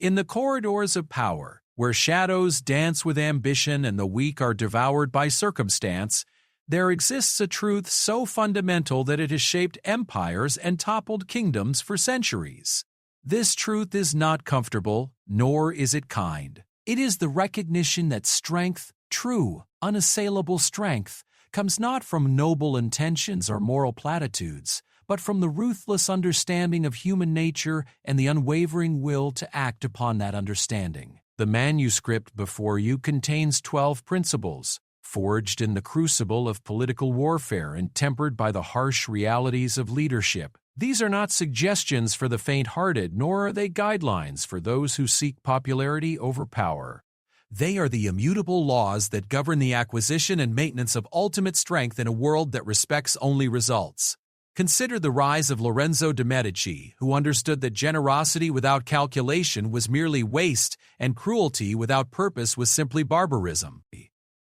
In the corridors of power, where shadows dance with ambition and the weak are devoured by circumstance, there exists a truth so fundamental that it has shaped empires and toppled kingdoms for centuries. This truth is not comfortable, nor is it kind. It is the recognition that strength, true, unassailable strength, comes not from noble intentions or moral platitudes, but from the ruthless understanding of human nature and the unwavering will to act upon that understanding. The manuscript before you contains 12 principles, forged in the crucible of political warfare and tempered by the harsh realities of leadership. These are not suggestions for the faint-hearted, nor are they guidelines for those who seek popularity over power. They are the immutable laws that govern the acquisition and maintenance of ultimate strength in a world that respects only results. Consider the rise of Lorenzo de' Medici, who understood that generosity without calculation was merely waste and cruelty without purpose was simply barbarism.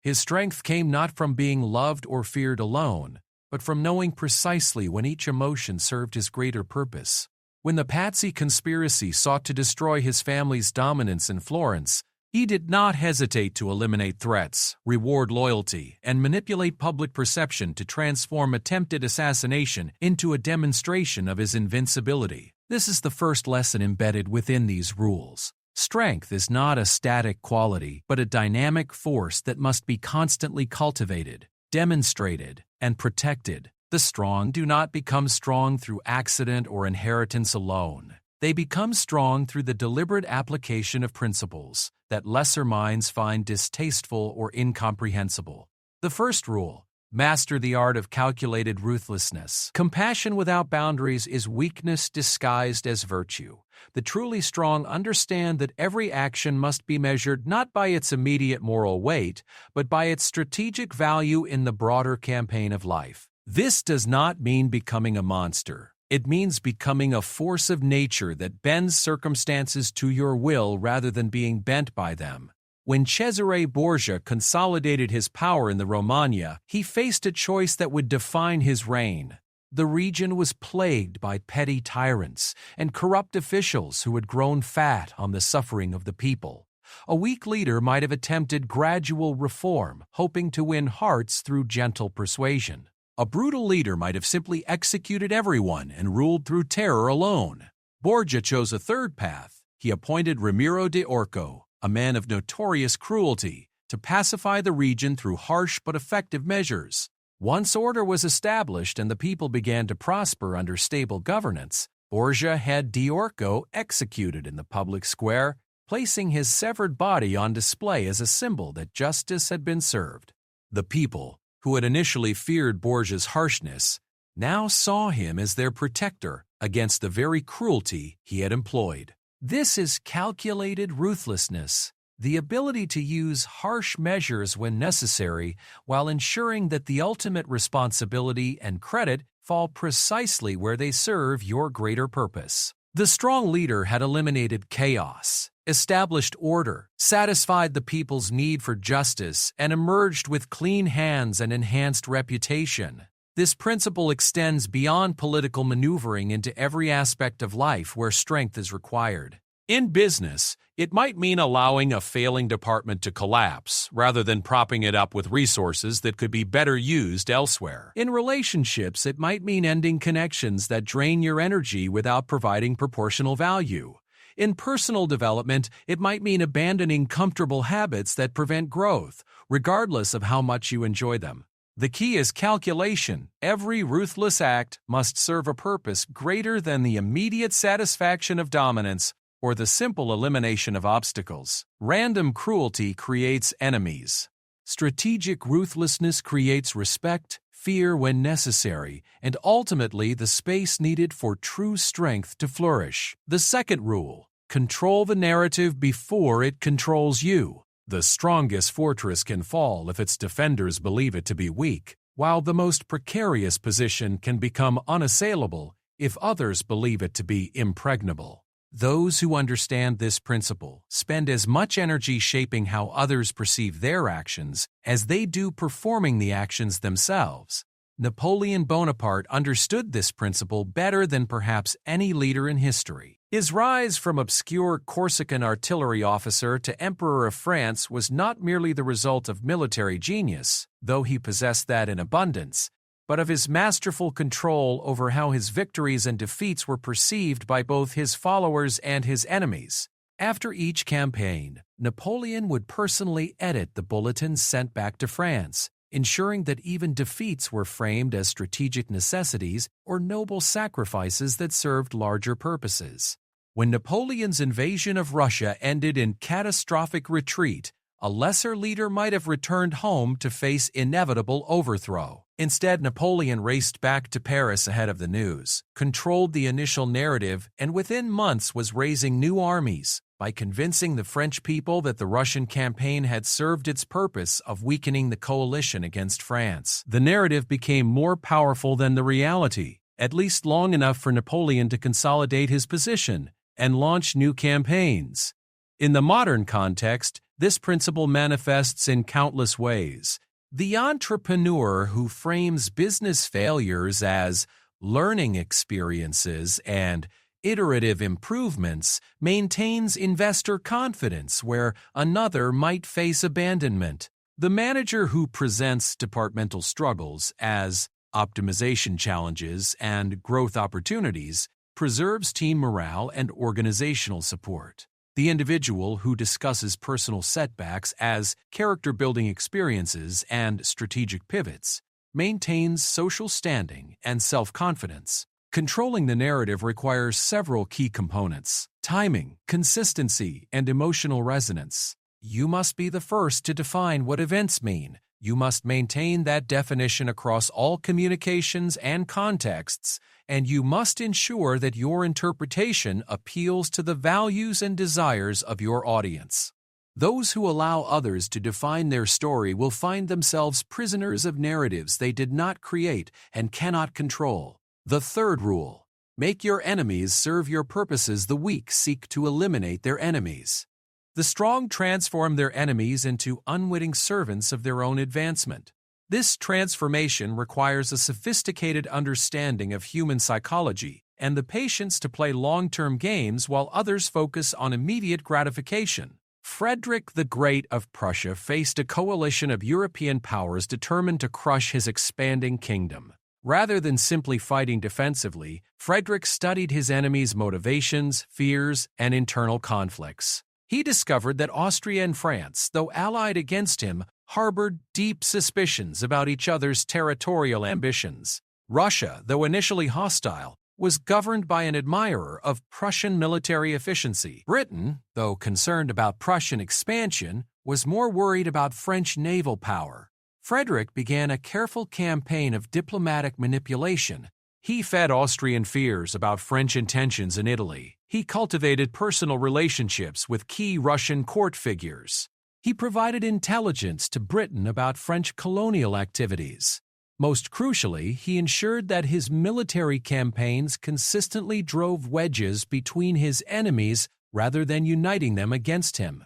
His strength came not from being loved or feared alone, but from knowing precisely when each emotion served his greater purpose. When the Pazzi conspiracy sought to destroy his family's dominance in Florence, he did not hesitate to eliminate threats, reward loyalty, and manipulate public perception to transform attempted assassination into a demonstration of his invincibility. This is the first lesson embedded within these rules. Strength is not a static quality, but a dynamic force that must be constantly cultivated, demonstrated, and protected. The strong do not become strong through accident or inheritance alone. They become strong through the deliberate application of principles that lesser minds find distasteful or incomprehensible. The first rule: master the art of calculated ruthlessness. Compassion without boundaries is weakness disguised as virtue. The truly strong understand that every action must be measured not by its immediate moral weight, but by its strategic value in the broader campaign of life. This does not mean becoming a monster. It means becoming a force of nature that bends circumstances to your will rather than being bent by them. When Cesare Borgia consolidated his power in the Romagna, he faced a choice that would define his reign. The region was plagued by petty tyrants and corrupt officials who had grown fat on the suffering of the people. A weak leader might have attempted gradual reform, hoping to win hearts through gentle persuasion. A brutal leader might have simply executed everyone and ruled through terror alone. Borgia chose a third path. He appointed Ramiro de Orco, a man of notorious cruelty, to pacify the region through harsh but effective measures. Once order was established and the people began to prosper under stable governance, Borgia had de Orco executed in the public square, placing his severed body on display as a symbol that justice had been served. The people, who had initially feared Borgia's harshness, now saw him as their protector against the very cruelty he had employed. This is calculated ruthlessness, the ability to use harsh measures when necessary while ensuring that the ultimate responsibility and credit fall precisely where they serve your greater purpose. The strong leader had eliminated chaos, established order, satisfied the people's need for justice, and emerged with clean hands and enhanced reputation. This principle extends beyond political maneuvering into every aspect of life where strength is required. In business, it might mean allowing a failing department to collapse rather than propping it up with resources that could be better used elsewhere. In relationships, it might mean ending connections that drain your energy without providing proportional value. In personal development, it might mean abandoning comfortable habits that prevent growth, regardless of how much you enjoy them. The key is calculation. Every ruthless act must serve a purpose greater than the immediate satisfaction of dominance or the simple elimination of obstacles. Random cruelty creates enemies. Strategic ruthlessness creates respect, fear when necessary, and ultimately the space needed for true strength to flourish. The second rule: control the narrative before it controls you. The strongest fortress can fall if its defenders believe it to be weak, while the most precarious position can become unassailable if others believe it to be impregnable. Those who understand this principle spend as much energy shaping how others perceive their actions as they do performing the actions themselves. Napoleon Bonaparte understood this principle better than perhaps any leader in history. His rise from obscure Corsican artillery officer to Emperor of France was not merely the result of military genius, though he possessed that in abundance, but of his masterful control over how his victories and defeats were perceived by both his followers and his enemies. After each campaign, Napoleon would personally edit the bulletins sent back to France, ensuring that even defeats were framed as strategic necessities or noble sacrifices that served larger purposes. When Napoleon's invasion of Russia ended in catastrophic retreat, a lesser leader might have returned home to face inevitable overthrow. Instead, Napoleon raced back to Paris ahead of the news, controlled the initial narrative, and within months was raising new armies by convincing the French people that the Russian campaign had served its purpose of weakening the coalition against France. The narrative became more powerful than the reality, at least long enough for Napoleon to consolidate his position and launch new campaigns. In the modern context, this principle manifests in countless ways. The entrepreneur who frames business failures as learning experiences and iterative improvements maintains investor confidence where another might face abandonment. The manager who presents departmental struggles as optimization challenges and growth opportunities preserves team morale and organizational support. The individual who discusses personal setbacks as character-building experiences and strategic pivots maintains social standing and self-confidence. Controlling the narrative requires several key components: timing, consistency, and emotional resonance. You must be the first to define what events mean. You must maintain that definition across all communications and contexts, and you must ensure that your interpretation appeals to the values and desires of your audience. Those who allow others to define their story will find themselves prisoners of narratives they did not create and cannot control. The third rule: make your enemies serve your purposes. The weak seek to eliminate their enemies. The strong transform their enemies into unwitting servants of their own advancement. This transformation requires a sophisticated understanding of human psychology and the patience to play long-term games while others focus on immediate gratification. Frederick the Great of Prussia faced a coalition of European powers determined to crush his expanding kingdom. Rather than simply fighting defensively, Frederick studied his enemies' motivations, fears, and internal conflicts. He discovered that Austria and France, though allied against him, harbored deep suspicions about each other's territorial ambitions. Russia, though initially hostile, was governed by an admirer of Prussian military efficiency. Britain, though concerned about Prussian expansion, was more worried about French naval power. Frederick began a careful campaign of diplomatic manipulation. He fed Austrian fears about French intentions in Italy. He cultivated personal relationships with key Russian court figures. He provided intelligence to Britain about French colonial activities. Most crucially, he ensured that his military campaigns consistently drove wedges between his enemies rather than uniting them against him.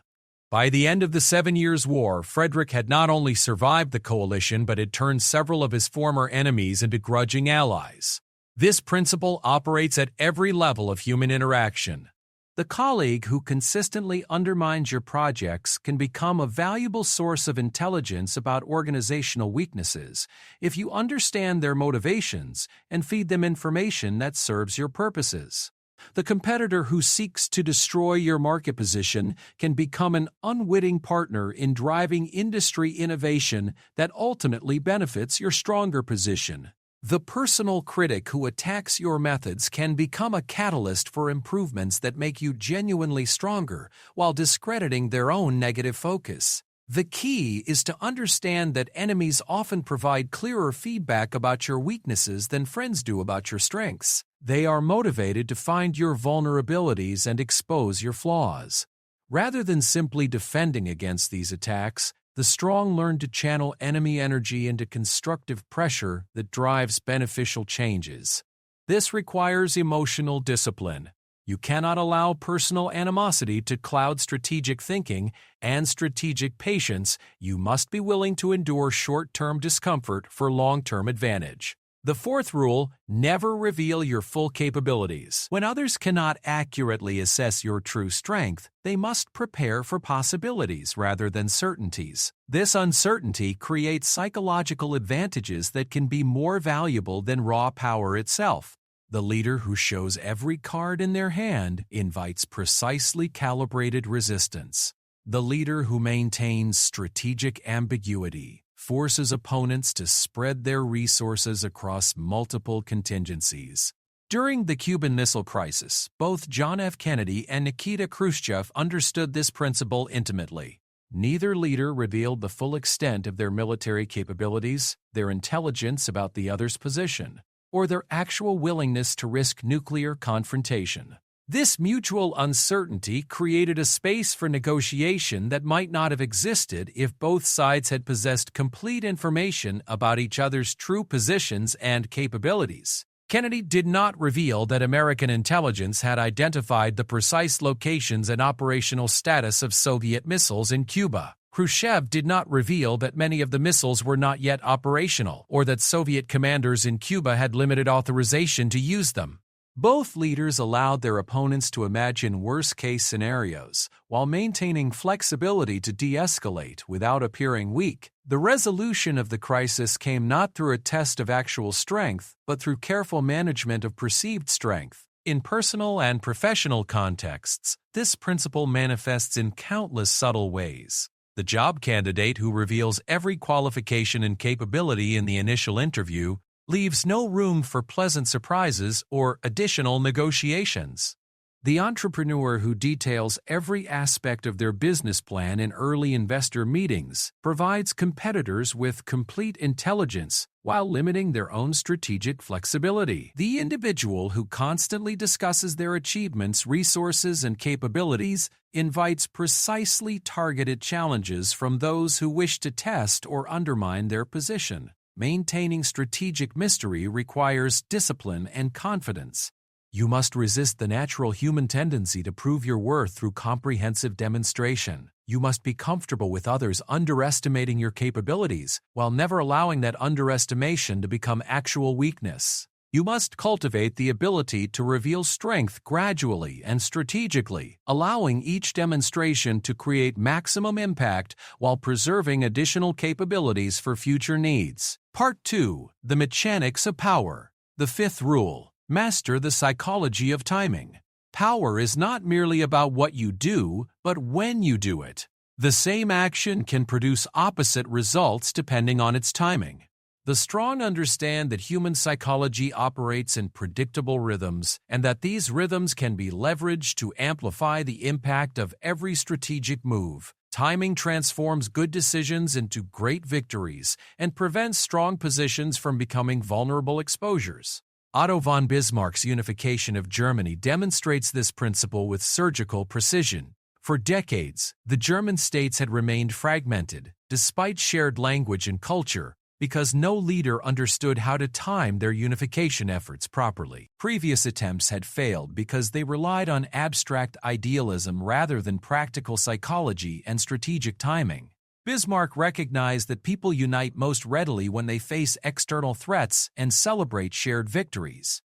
By the end of the 7 Years' War, Frederick had not only survived the coalition but had turned several of his former enemies into grudging allies. This principle operates at every level of human interaction. The colleague who consistently undermines your projects can become a valuable source of intelligence about organizational weaknesses if you understand their motivations and feed them information that serves your purposes. The competitor who seeks to destroy your market position can become an unwitting partner in driving industry innovation that ultimately benefits your stronger position. The personal critic who attacks your methods can become a catalyst for improvements that make you genuinely stronger while discrediting their own negative focus. The key is to understand that enemies often provide clearer feedback about your weaknesses than friends do about your strengths. They are motivated to find your vulnerabilities and expose your flaws. Rather than simply defending against these attacks, the strong learn to channel enemy energy into constructive pressure that drives beneficial changes. This requires emotional discipline. You cannot allow personal animosity to cloud strategic thinking and strategic patience. You must be willing to endure short-term discomfort for long-term advantage. The fourth rule, never reveal your full capabilities. When others cannot accurately assess your true strength, they must prepare for possibilities rather than certainties. This uncertainty creates psychological advantages that can be more valuable than raw power itself. The leader who shows every card in their hand invites precisely calibrated resistance. The leader who maintains strategic ambiguity forces opponents to spread their resources across multiple contingencies. During the Cuban Missile Crisis, both John F. Kennedy and Nikita Khrushchev understood this principle intimately. Neither leader revealed the full extent of their military capabilities, their intelligence about the other's position, or their actual willingness to risk nuclear confrontation. This mutual uncertainty created a space for negotiation that might not have existed if both sides had possessed complete information about each other's true positions and capabilities. Kennedy did not reveal that American intelligence had identified the precise locations and operational status of Soviet missiles in Cuba. Khrushchev did not reveal that many of the missiles were not yet operational or that Soviet commanders in Cuba had limited authorization to use them. Both leaders allowed their opponents to imagine worst-case scenarios while maintaining flexibility to de-escalate without appearing weak. The resolution of the crisis came not through a test of actual strength, but through careful management of perceived strength. In personal and professional contexts, this principle manifests in countless subtle ways. The job candidate who reveals every qualification and capability in the initial interview leaves no room for pleasant surprises or additional negotiations. The entrepreneur who details every aspect of their business plan in early investor meetings provides competitors with complete intelligence while limiting their own strategic flexibility. The individual who constantly discusses their achievements, resources, and capabilities invites precisely targeted challenges from those who wish to test or undermine their position. Maintaining strategic mystery requires discipline and confidence. You must resist the natural human tendency to prove your worth through comprehensive demonstration. You must be comfortable with others underestimating your capabilities while never allowing that underestimation to become actual weakness. You must cultivate the ability to reveal strength gradually and strategically, allowing each demonstration to create maximum impact while preserving additional capabilities for future needs. Part 2. The Mechanics of Power. The fifth rule. Master the psychology of timing. Power is not merely about what you do, but when you do it. The same action can produce opposite results depending on its timing. The strong understand that human psychology operates in predictable rhythms and that these rhythms can be leveraged to amplify the impact of every strategic move. Timing transforms good decisions into great victories and prevents strong positions from becoming vulnerable exposures. Otto von Bismarck's unification of Germany demonstrates this principle with surgical precision. For decades, the German states had remained fragmented, despite shared language and culture, because no leader understood how to time their unification efforts properly. Previous attempts had failed because they relied on abstract idealism rather than practical psychology and strategic timing. Bismarck recognized that people unite most readily when they face external threats and celebrate shared victories.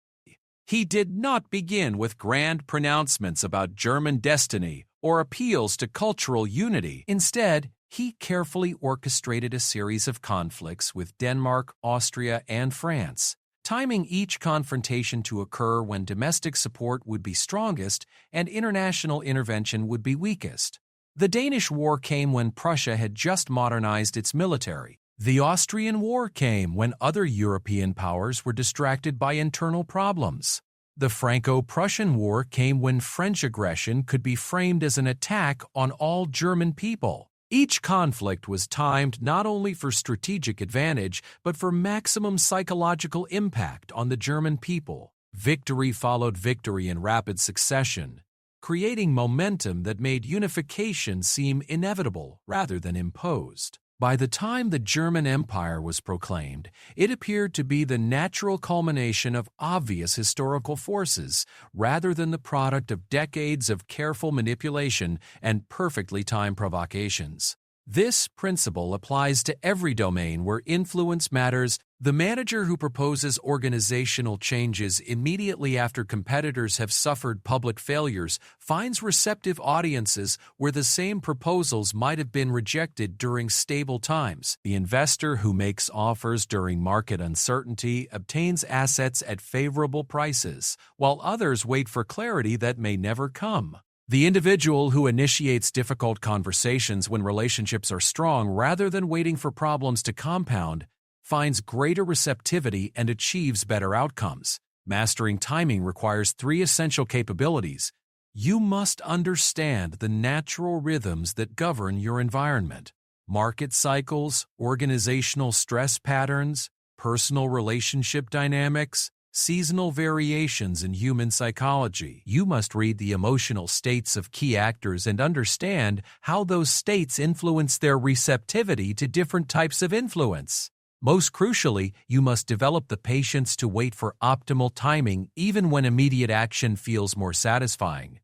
He did not begin with grand pronouncements about German destiny or appeals to cultural unity. Instead, he carefully orchestrated a series of conflicts with Denmark, Austria, and France, timing each confrontation to occur when domestic support would be strongest and international intervention would be weakest. The Danish War came when Prussia had just modernized its military. The Austrian War came when other European powers were distracted by internal problems. The Franco-Prussian War came when French aggression could be framed as an attack on all German people. Each conflict was timed not only for strategic advantage, but for maximum psychological impact on the German people. Victory followed victory in rapid succession, creating momentum that made unification seem inevitable rather than imposed. By the time the German Empire was proclaimed, it appeared to be the natural culmination of obvious historical forces rather than the product of decades of careful manipulation and perfectly timed provocations. This principle applies to every domain where influence matters. The manager who proposes organizational changes immediately after competitors have suffered public failures finds receptive audiences where the same proposals might have been rejected during stable times. The investor who makes offers during market uncertainty obtains assets at favorable prices, while others wait for clarity that may never come. The individual who initiates difficult conversations when relationships are strong rather than waiting for problems to compound finds greater receptivity and achieves better outcomes. Mastering timing requires 3 essential capabilities. You must understand the natural rhythms that govern your environment: market cycles, organizational stress patterns, personal relationship dynamics, seasonal variations in human psychology. You must read the emotional states of key actors and understand how those states influence their receptivity to different types of influence. Most crucially, you must develop the patience to wait for optimal timing even when immediate action feels more satisfying.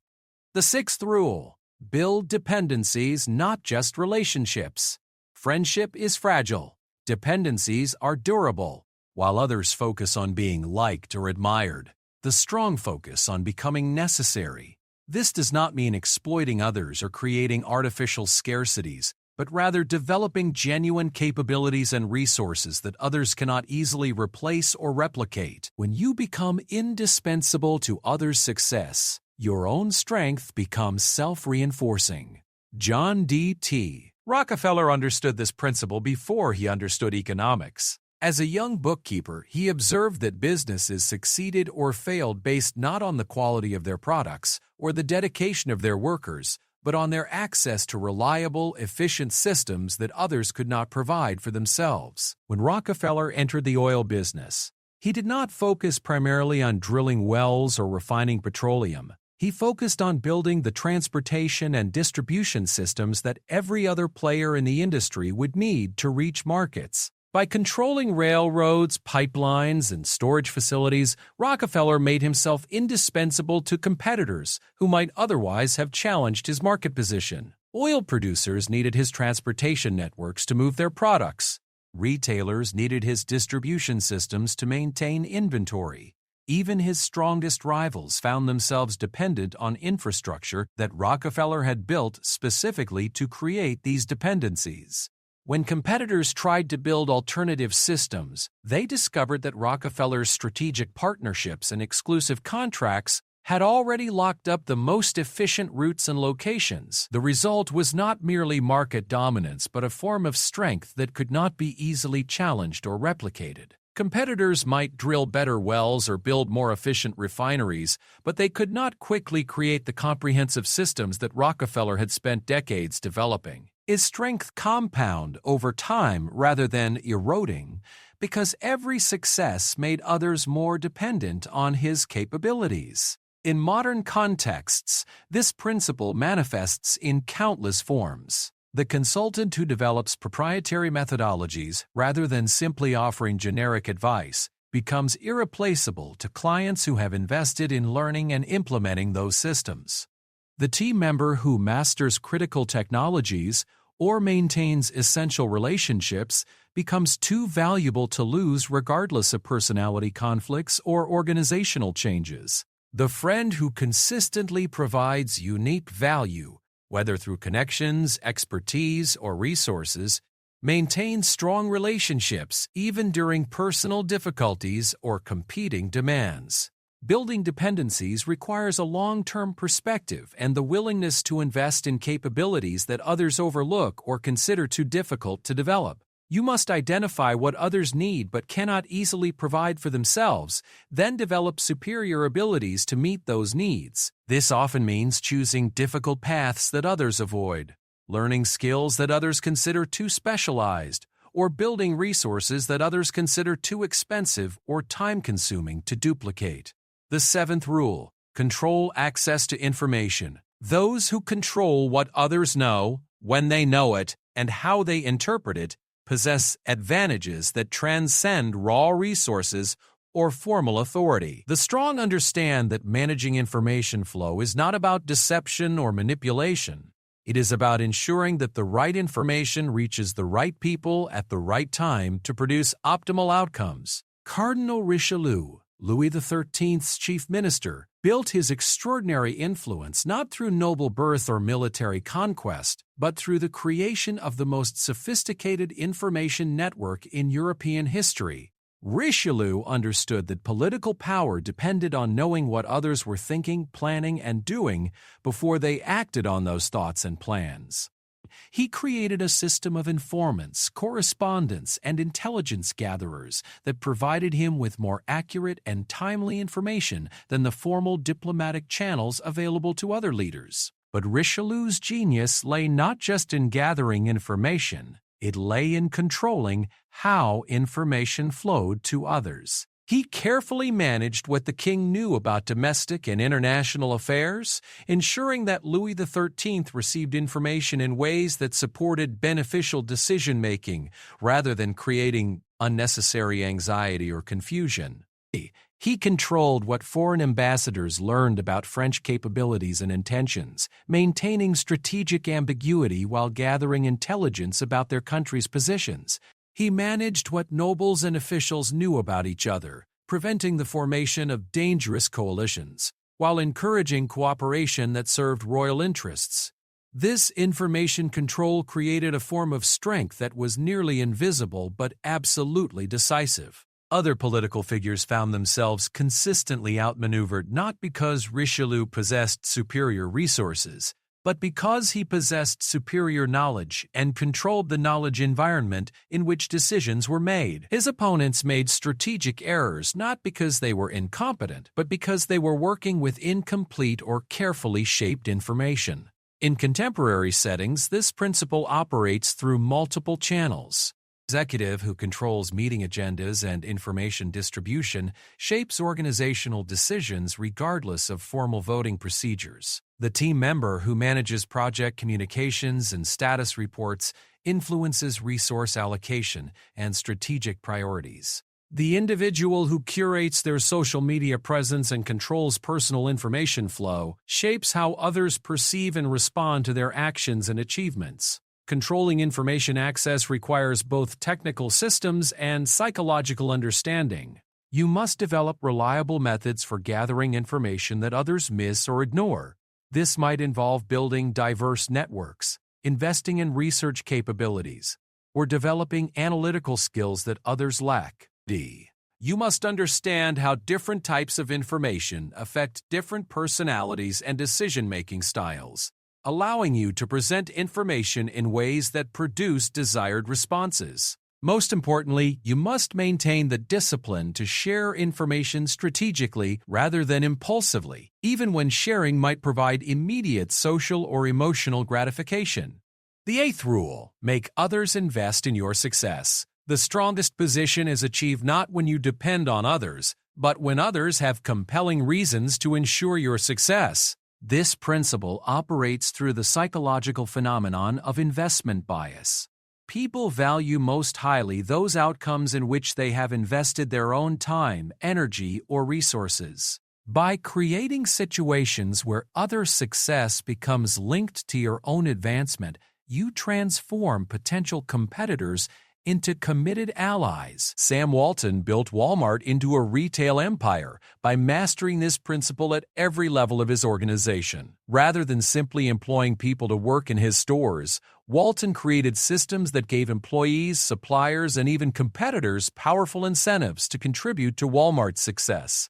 The 6th rule: build dependencies, not just relationships. Friendship is fragile. Dependencies are durable. While others focus on being liked or admired, the strong focus on becoming necessary. This does not mean exploiting others or creating artificial scarcities, but rather developing genuine capabilities and resources that others cannot easily replace or replicate. When you become indispensable to others' success, your own strength becomes self-reinforcing. John D.T. Rockefeller understood this principle before he understood economics. As a young bookkeeper, he observed that businesses succeeded or failed based not on the quality of their products or the dedication of their workers, but on their access to reliable, efficient systems that others could not provide for themselves. When Rockefeller entered the oil business, he did not focus primarily on drilling wells or refining petroleum. He focused on building the transportation and distribution systems that every other player in the industry would need to reach markets. By controlling railroads, pipelines, and storage facilities, Rockefeller made himself indispensable to competitors who might otherwise have challenged his market position. Oil producers needed his transportation networks to move their products. Retailers needed his distribution systems to maintain inventory. Even his strongest rivals found themselves dependent on infrastructure that Rockefeller had built specifically to create these dependencies. When competitors tried to build alternative systems, they discovered that Rockefeller's strategic partnerships and exclusive contracts had already locked up the most efficient routes and locations. The result was not merely market dominance, but a form of strength that could not be easily challenged or replicated. Competitors might drill better wells or build more efficient refineries, but they could not quickly create the comprehensive systems that Rockefeller had spent decades developing. His strength compounded over time rather than eroding, because every success made others more dependent on his capabilities. In modern contexts, this principle manifests in countless forms. The consultant who develops proprietary methodologies rather than simply offering generic advice becomes irreplaceable to clients who have invested in learning and implementing those systems. The team member who masters critical technologies or maintains essential relationships becomes too valuable to lose regardless of personality conflicts or organizational changes. The friend who consistently provides unique value, whether through connections, expertise, or resources, maintains strong relationships even during personal difficulties or competing demands. Building dependencies requires a long-term perspective and the willingness to invest in capabilities that others overlook or consider too difficult to develop. You must identify what others need but cannot easily provide for themselves, then develop superior abilities to meet those needs. This often means choosing difficult paths that others avoid, learning skills that others consider too specialized, or building resources that others consider too expensive or time-consuming to duplicate. The 7th rule: control access to information. Those who control what others know, when they know it, and how they interpret it, possess advantages that transcend raw resources or formal authority. The strong understand that managing information flow is not about deception or manipulation, It is about ensuring that the right information reaches the right people at the right time to produce optimal outcomes. Cardinal Richelieu, Louis XIII's chief minister, built his extraordinary influence not through noble birth or military conquest, but through the creation of the most sophisticated information network in European history. Richelieu understood that political power depended on knowing what others were thinking, planning, and doing before they acted on those thoughts and plans. He created a system of informants, correspondents, and intelligence gatherers that provided him with more accurate and timely information than the formal diplomatic channels available to other leaders. But Richelieu's genius lay not just in gathering information, it lay in controlling how information flowed to others. He carefully managed what the king knew about domestic and international affairs, ensuring that Louis XIII received information in ways that supported beneficial decision-making rather than creating unnecessary anxiety or confusion. He controlled what foreign ambassadors learned about French capabilities and intentions, maintaining strategic ambiguity while gathering intelligence about their country's positions. He managed what nobles and officials knew about each other, preventing the formation of dangerous coalitions, while encouraging cooperation that served royal interests. This information control created a form of strength that was nearly invisible but absolutely decisive. Other political figures found themselves consistently outmaneuvered not because Richelieu possessed superior resources, but because he possessed superior knowledge and controlled the knowledge environment in which decisions were made. His opponents made strategic errors not because they were incompetent, but because they were working with incomplete or carefully shaped information. In contemporary settings, this principle operates through multiple channels. The executive, who controls meeting agendas and information distribution, shapes organizational decisions regardless of formal voting procedures. The team member, who manages project communications and status reports, influences resource allocation and strategic priorities. The individual who curates their social media presence and controls personal information flow shapes how others perceive and respond to their actions and achievements. Controlling information access requires both technical systems and psychological understanding. You must develop reliable methods for gathering information that others miss or ignore. This might involve building diverse networks, investing in research capabilities, or developing analytical skills that others lack. You must understand how different types of information affect different personalities and decision-making styles, allowing you to present information in ways that produce desired responses. Most importantly, you must maintain the discipline to share information strategically rather than impulsively, even when sharing might provide immediate social or emotional gratification. The 8th rule: make others invest in your success. The strongest position is achieved not when you depend on others, but when others have compelling reasons to ensure your success. This principle operates through the psychological phenomenon of investment bias. People value most highly those outcomes in which they have invested their own time, energy, or resources. By creating situations where other success becomes linked to your own advancement, you transform potential competitors into committed allies. Sam Walton built Walmart into a retail empire by mastering this principle at every level of his organization. Rather than simply employing people to work in his stores, Walton created systems that gave employees, suppliers, and even competitors powerful incentives to contribute to Walmart's success.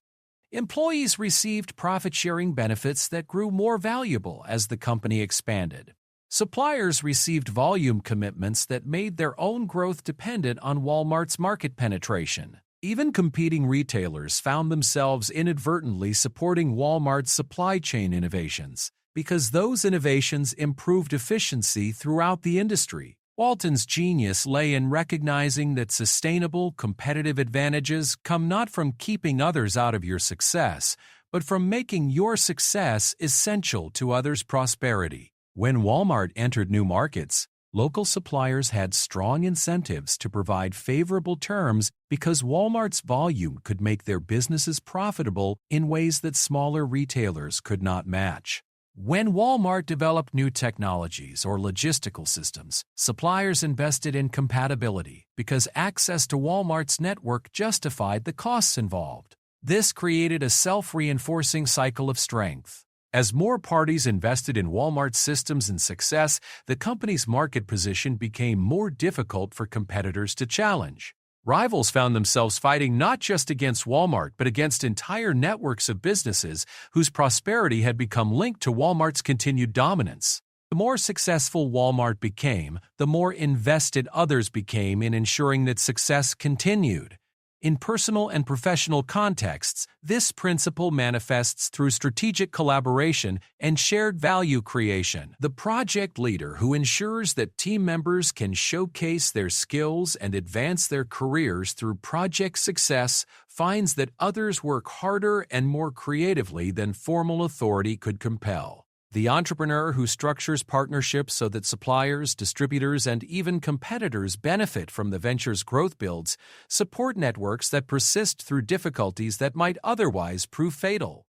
Employees received profit-sharing benefits that grew more valuable as the company expanded. Suppliers received volume commitments that made their own growth dependent on Walmart's market penetration. Even competing retailers found themselves inadvertently supporting Walmart's supply chain innovations because those innovations improved efficiency throughout the industry. Walton's genius lay in recognizing that sustainable, competitive advantages come not from keeping others out of your success, but from making your success essential to others' prosperity. When Walmart entered new markets, local suppliers had strong incentives to provide favorable terms because Walmart's volume could make their businesses profitable in ways that smaller retailers could not match. When Walmart developed new technologies or logistical systems, suppliers invested in compatibility because access to Walmart's network justified the costs involved. This created a self-reinforcing cycle of strength. As more parties invested in Walmart's systems and success, the company's market position became more difficult for competitors to challenge. Rivals found themselves fighting not just against Walmart but against entire networks of businesses whose prosperity had become linked to Walmart's continued dominance. The more successful Walmart became, the more invested others became in ensuring that success continued. In personal and professional contexts, this principle manifests through strategic collaboration and shared value creation. The project leader who ensures that team members can showcase their skills and advance their careers through project success finds that others work harder and more creatively than formal authority could compel. The entrepreneur who structures partnerships so that suppliers, distributors, and even competitors benefit from the venture's growth builds support networks that persist through difficulties that might otherwise prove fatal.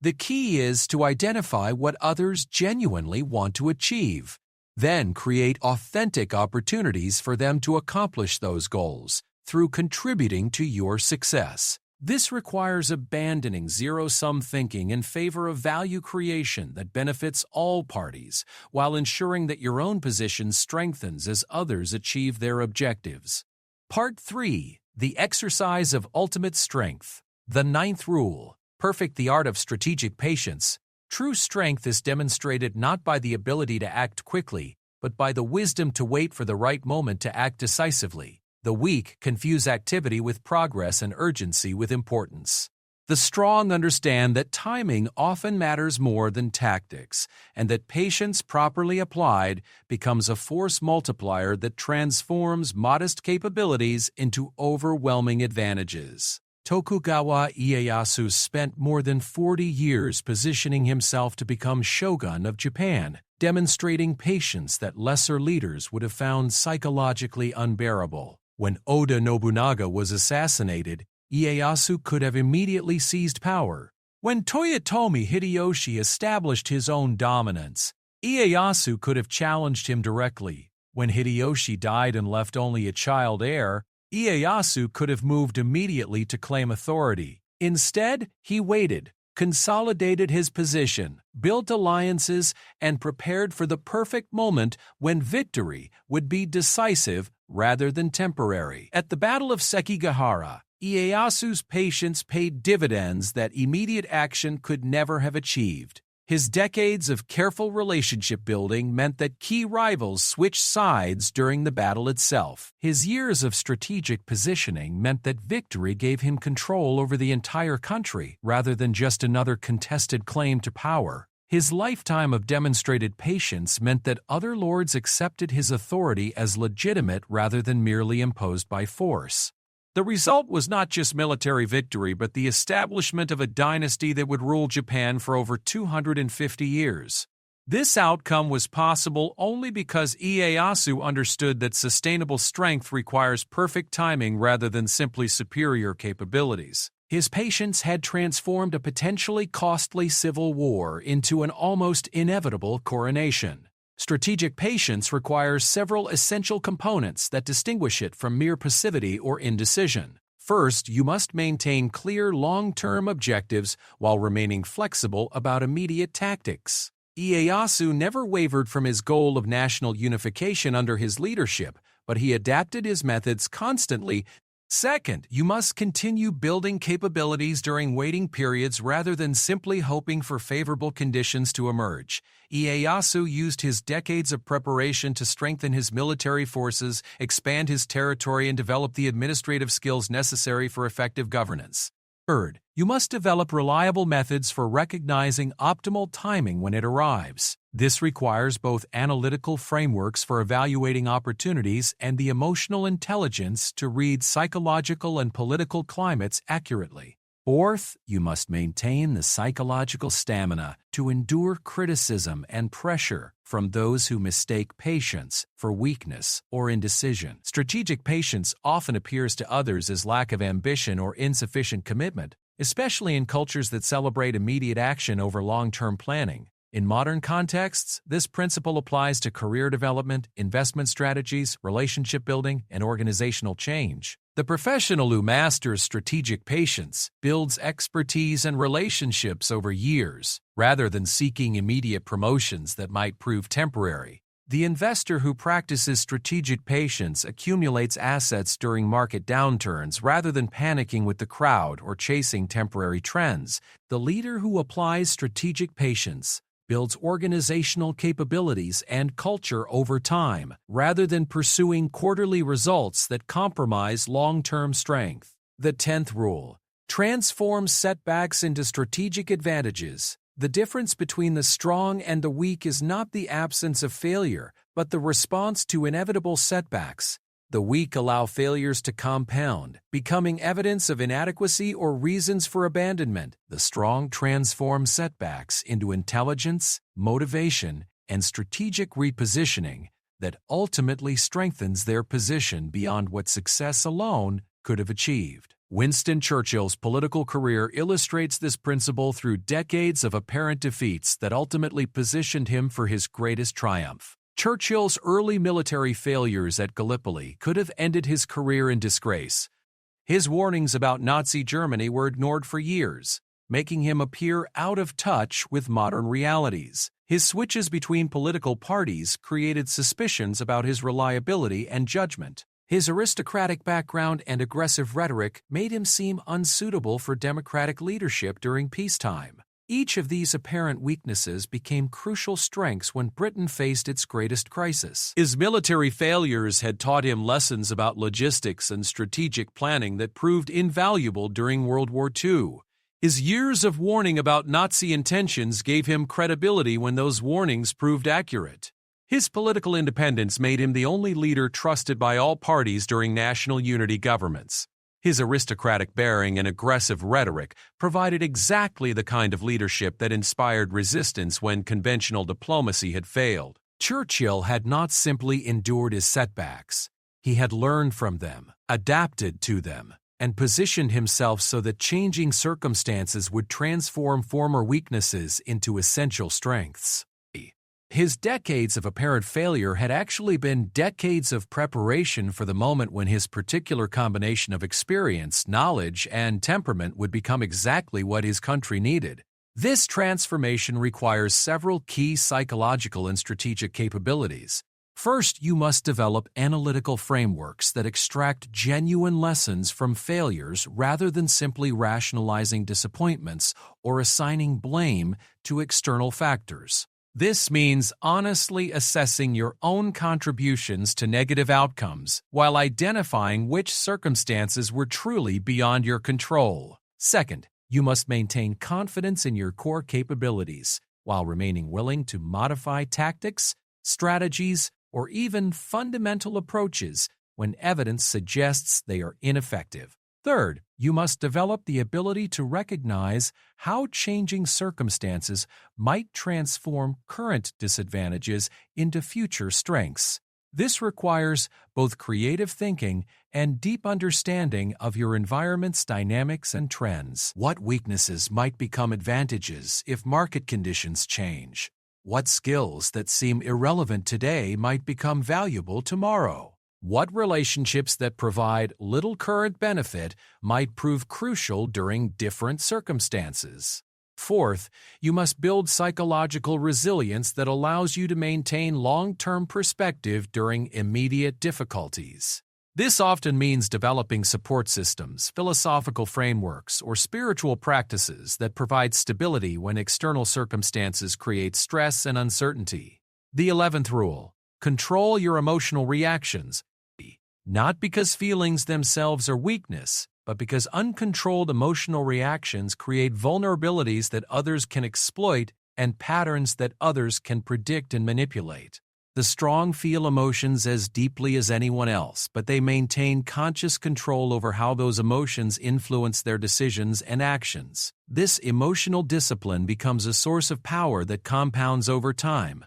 The key is to identify what others genuinely want to achieve, then create authentic opportunities for them to accomplish those goals through contributing to your success. This requires abandoning zero-sum thinking in favor of value creation that benefits all parties, while ensuring that your own position strengthens as others achieve their objectives. Part 3. The Exercise of Ultimate Strength. The ninth rule. Perfect the art of strategic patience. True strength is demonstrated not by the ability to act quickly, but by the wisdom to wait for the right moment to act decisively. The weak confuse activity with progress and urgency with importance. The strong understand that timing often matters more than tactics, and that patience properly applied becomes a force multiplier that transforms modest capabilities into overwhelming advantages. Tokugawa Ieyasu spent more than 40 years positioning himself to become shogun of Japan, demonstrating patience that lesser leaders would have found psychologically unbearable. When Oda Nobunaga was assassinated, Ieyasu could have immediately seized power. When Toyotomi Hideyoshi established his own dominance, Ieyasu could have challenged him directly. When Hideyoshi died and left only a child heir, Ieyasu could have moved immediately to claim authority. Instead, he waited, consolidated his position, built alliances, and prepared for the perfect moment when victory would be decisive rather than temporary. At the Battle of Sekigahara, Ieyasu's patience paid dividends that immediate action could never have achieved. His decades of careful relationship building meant that key rivals switched sides during the battle itself. His years of strategic positioning meant that victory gave him control over the entire country rather than just another contested claim to power. His lifetime of demonstrated patience meant that other lords accepted his authority as legitimate rather than merely imposed by force. The result was not just military victory, but the establishment of a dynasty that would rule Japan for over 250 years. This outcome was possible only because Ieyasu understood that sustainable strength requires perfect timing rather than simply superior capabilities. His patience had transformed a potentially costly civil war into an almost inevitable coronation. Strategic patience requires several essential components that distinguish it from mere passivity or indecision. First, you must maintain clear long-term objectives while remaining flexible about immediate tactics. Ieyasu never wavered from his goal of national unification under his leadership, but he adapted his methods constantly. Second, you must continue building capabilities during waiting periods rather than simply hoping for favorable conditions to emerge. Ieyasu used his decades of preparation to strengthen his military forces, expand his territory, and develop the administrative skills necessary for effective governance. Third, you must develop reliable methods for recognizing optimal timing when it arrives. This requires both analytical frameworks for evaluating opportunities and the emotional intelligence to read psychological and political climates accurately. Fourth, you must maintain the psychological stamina to endure criticism and pressure from those who mistake patience for weakness or indecision. Strategic patience often appears to others as lack of ambition or insufficient commitment, especially in cultures that celebrate immediate action over long-term planning. In modern contexts, this principle applies to career development, investment strategies, relationship building, and organizational change. The professional who masters strategic patience builds expertise and relationships over years, rather than seeking immediate promotions that might prove temporary. The investor who practices strategic patience accumulates assets during market downturns rather than panicking with the crowd or chasing temporary trends. The leader who applies strategic patience builds organizational capabilities and culture over time, rather than pursuing quarterly results that compromise long-term strength. The 10th rule: transform setbacks into strategic advantages. The difference between the strong and the weak is not the absence of failure, but the response to inevitable setbacks. The weak allow failures to compound, becoming evidence of inadequacy or reasons for abandonment. The strong transform setbacks into intelligence, motivation, and strategic repositioning that ultimately strengthens their position beyond what success alone could have achieved. Winston Churchill's political career illustrates this principle through decades of apparent defeats that ultimately positioned him for his greatest triumph. Churchill's early military failures at Gallipoli could have ended his career in disgrace. His warnings about Nazi Germany were ignored for years, making him appear out of touch with modern realities. His switches between political parties created suspicions about his reliability and judgment. His aristocratic background and aggressive rhetoric made him seem unsuitable for democratic leadership during peacetime. Each of these apparent weaknesses became crucial strengths when Britain faced its greatest crisis. His military failures had taught him lessons about logistics and strategic planning that proved invaluable during World War II. His years of warning about Nazi intentions gave him credibility when those warnings proved accurate. His political independence made him the only leader trusted by all parties during national unity governments. His aristocratic bearing and aggressive rhetoric provided exactly the kind of leadership that inspired resistance when conventional diplomacy had failed. Churchill had not simply endured his setbacks. He had learned from them, adapted to them, and positioned himself so that changing circumstances would transform former weaknesses into essential strengths. His decades of apparent failure had actually been decades of preparation for the moment when his particular combination of experience, knowledge, and temperament would become exactly what his country needed. This transformation requires several key psychological and strategic capabilities. First, you must develop analytical frameworks that extract genuine lessons from failures rather than simply rationalizing disappointments or assigning blame to external factors. This means honestly assessing your own contributions to negative outcomes while identifying which circumstances were truly beyond your control. Second, you must maintain confidence in your core capabilities while remaining willing to modify tactics, strategies, or even fundamental approaches when evidence suggests they are ineffective. Third, you must develop the ability to recognize how changing circumstances might transform current disadvantages into future strengths. This requires both creative thinking and deep understanding of your environment's dynamics and trends. What weaknesses might become advantages if market conditions change? What skills that seem irrelevant today might become valuable tomorrow? What relationships that provide little current benefit might prove crucial during different circumstances? Fourth, you must build psychological resilience that allows you to maintain long-term perspective during immediate difficulties. This often means developing support systems, philosophical frameworks, or spiritual practices that provide stability when external circumstances create stress and uncertainty. The 11th rule: control your emotional reactions. Not because feelings themselves are weakness, but because uncontrolled emotional reactions create vulnerabilities that others can exploit and patterns that others can predict and manipulate. The strong feel emotions as deeply as anyone else, but they maintain conscious control over how those emotions influence their decisions and actions. This emotional discipline becomes a source of power that compounds over time.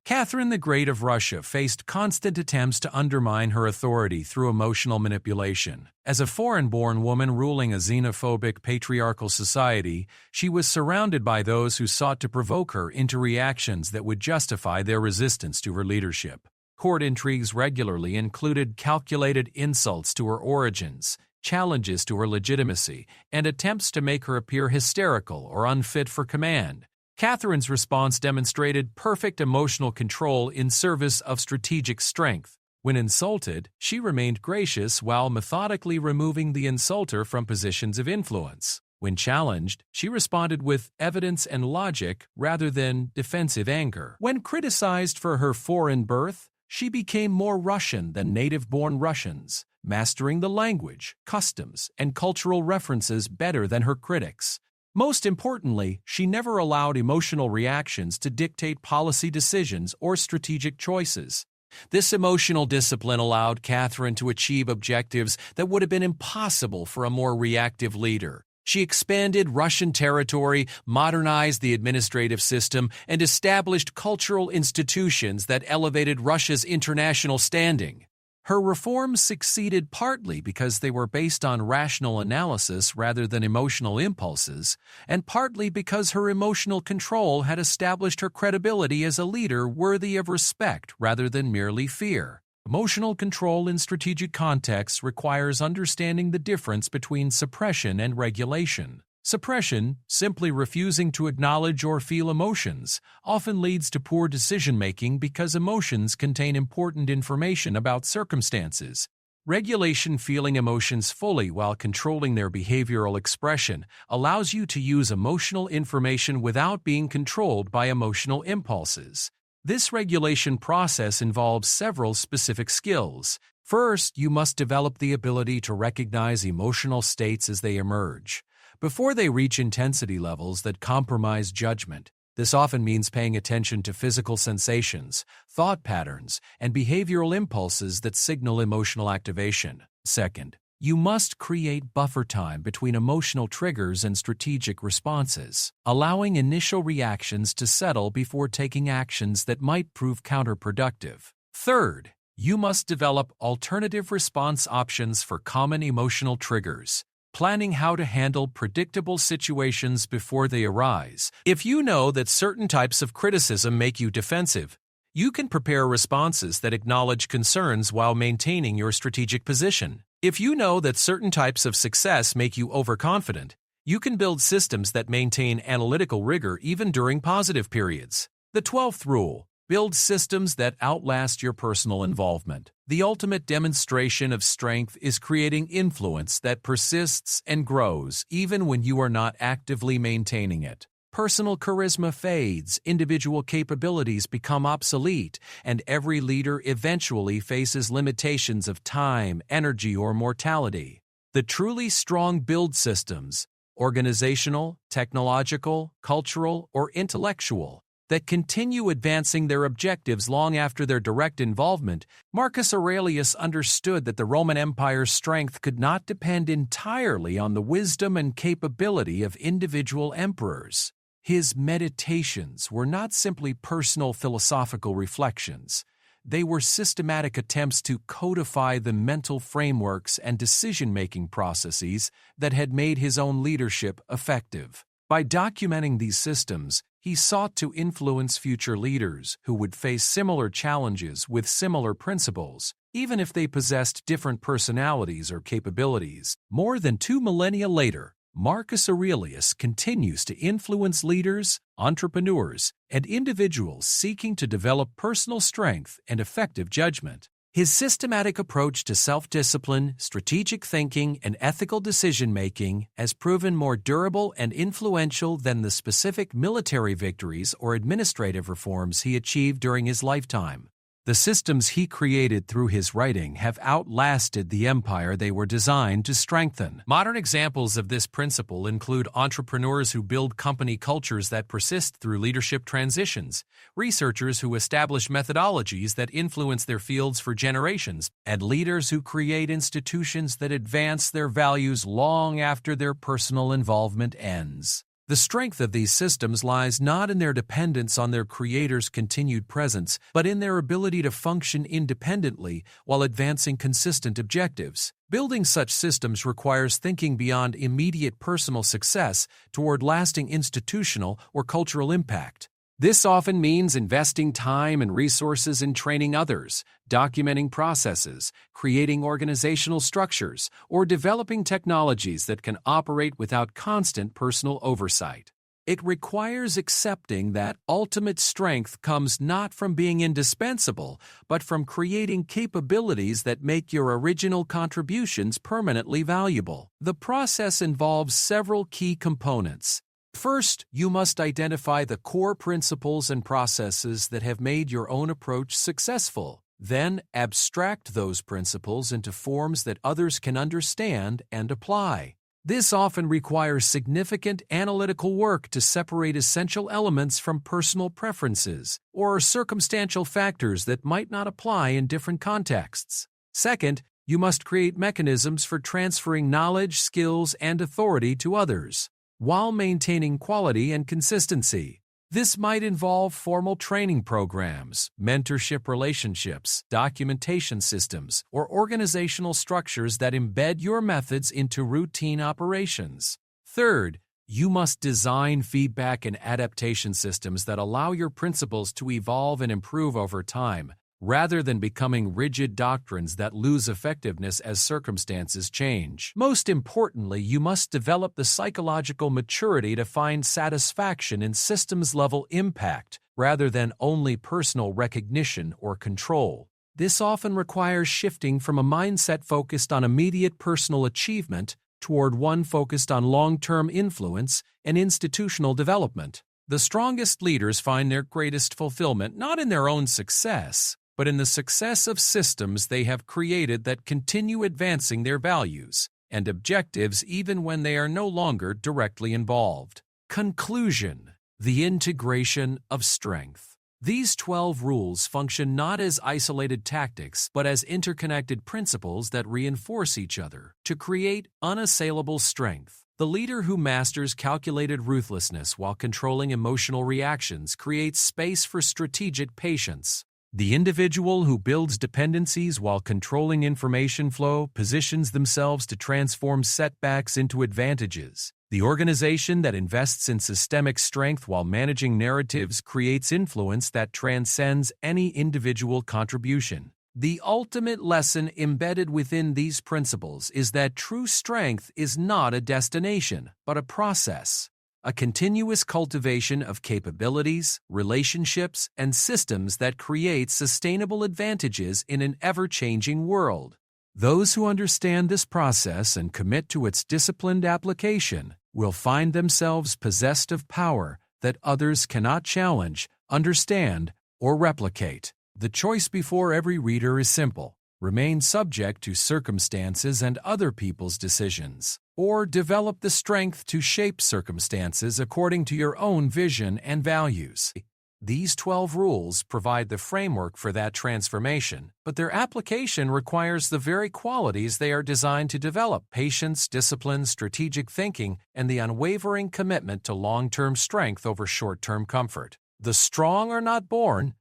Catherine the Great of Russia faced constant attempts to undermine her authority through emotional manipulation. As a foreign-born woman ruling a xenophobic patriarchal society, she was surrounded by those who sought to provoke her into reactions that would justify their resistance to her leadership. Court intrigues regularly included calculated insults to her origins, challenges to her legitimacy, and attempts to make her appear hysterical or unfit for command. Catherine's response demonstrated perfect emotional control in service of strategic strength. When insulted, she remained gracious while methodically removing the insulter from positions of influence. When challenged, she responded with evidence and logic rather than defensive anger. When criticized for her foreign birth, she became more Russian than native-born Russians, mastering the language, customs, and cultural references better than her critics. Most importantly, she never allowed emotional reactions to dictate policy decisions or strategic choices. This emotional discipline allowed Catherine to achieve objectives that would have been impossible for a more reactive leader. She expanded Russian territory, modernized the administrative system, and established cultural institutions that elevated Russia's international standing. Her reforms succeeded partly because they were based on rational analysis rather than emotional impulses, and partly because her emotional control had established her credibility as a leader worthy of respect rather than merely fear. Emotional control in strategic contexts requires understanding the difference between suppression and regulation. Suppression, simply refusing to acknowledge or feel emotions, often leads to poor decision-making because emotions contain important information about circumstances. Regulation, feeling emotions fully while controlling their behavioral expression, allows you to use emotional information without being controlled by emotional impulses. This regulation process involves several specific skills. First, you must develop the ability to recognize emotional states as they emerge, before they reach intensity levels that compromise judgment. This often means paying attention to physical sensations, thought patterns, and behavioral impulses that signal emotional activation. Second, you must create buffer time between emotional triggers and strategic responses, allowing initial reactions to settle before taking actions that might prove counterproductive. Third, you must develop alternative response options for common emotional triggers, planning how to handle predictable situations before they arise. If you know that certain types of criticism make you defensive, you can prepare responses that acknowledge concerns while maintaining your strategic position. If you know that certain types of success make you overconfident, you can build systems that maintain analytical rigor even during positive periods. The 12th rule: build systems that outlast your personal involvement. The ultimate demonstration of strength is creating influence that persists and grows even when you are not actively maintaining it. Personal charisma fades, individual capabilities become obsolete, and every leader eventually faces limitations of time, energy, or mortality. The truly strong build systems, organizational, technological, cultural, or intellectual, that continue advancing their objectives long after their direct involvement. Marcus Aurelius understood that the Roman Empire's strength could not depend entirely on the wisdom and capability of individual emperors. His meditations were not simply personal philosophical reflections. They were systematic attempts to codify the mental frameworks and decision-making processes that had made his own leadership effective. By documenting these systems, he sought to influence future leaders who would face similar challenges with similar principles, even if they possessed different personalities or capabilities. More than 2 millennia later, Marcus Aurelius continues to influence leaders, entrepreneurs, and individuals seeking to develop personal strength and effective judgment. His systematic approach to self-discipline, strategic thinking, and ethical decision-making has proven more durable and influential than the specific military victories or administrative reforms he achieved during his lifetime. The systems he created through his writing have outlasted the empire they were designed to strengthen. Modern examples of this principle include entrepreneurs who build company cultures that persist through leadership transitions, researchers who establish methodologies that influence their fields for generations, and leaders who create institutions that advance their values long after their personal involvement ends. The strength of these systems lies not in their dependence on their creator's continued presence, but in their ability to function independently while advancing consistent objectives. Building such systems requires thinking beyond immediate personal success toward lasting institutional or cultural impact. This often means investing time and resources in training others, documenting processes, creating organizational structures, or developing technologies that can operate without constant personal oversight. It requires accepting that ultimate strength comes not from being indispensable, but from creating capabilities that make your original contributions permanently valuable. The process involves several key components. First, you must identify the core principles and processes that have made your own approach successful. Then, abstract those principles into forms that others can understand and apply. This often requires significant analytical work to separate essential elements from personal preferences or circumstantial factors that might not apply in different contexts. Second, you must create mechanisms for transferring knowledge, skills, and authority to others, while maintaining quality and consistency. This might involve formal training programs, mentorship relationships, documentation systems, or organizational structures that embed your methods into routine operations. Third, you must design feedback and adaptation systems that allow your principles to evolve and improve over time, rather than becoming rigid doctrines that lose effectiveness as circumstances change. Most importantly, you must develop the psychological maturity to find satisfaction in systems-level impact rather than only personal recognition or control. This often requires shifting from a mindset focused on immediate personal achievement toward one focused on long-term influence and institutional development. The strongest leaders find their greatest fulfillment not in their own success, but in the success of systems they have created that continue advancing their values and objectives even when they are no longer directly involved. Conclusion: the integration of strength. These 12 rules function not as isolated tactics, but as interconnected principles that reinforce each other to create unassailable strength. The leader who masters calculated ruthlessness while controlling emotional reactions creates space for strategic patience. The individual who builds dependencies while controlling information flow positions themselves to transform setbacks into advantages. The organization that invests in systemic strength while managing narratives creates influence that transcends any individual contribution. The ultimate lesson embedded within these principles is that true strength is not a destination, but a process. A continuous cultivation of capabilities, relationships, and systems that create sustainable advantages in an ever-changing world. Those who understand this process and commit to its disciplined application will find themselves possessed of power that others cannot challenge, understand, or replicate. The choice before every reader is simple: remain subject to circumstances and other people's decisions, or develop the strength to shape circumstances according to your own vision and values. These 12 rules provide the framework for that transformation, but their application requires the very qualities they are designed to develop: patience, discipline, strategic thinking, and the unwavering commitment to long-term strength over short-term comfort. The strong are not born.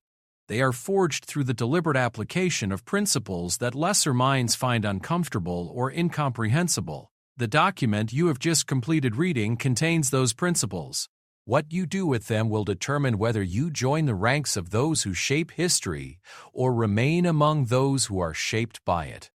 They are forged through the deliberate application of principles that lesser minds find uncomfortable or incomprehensible. The document you have just completed reading contains those principles. What you do with them will determine whether you join the ranks of those who shape history or remain among those who are shaped by it.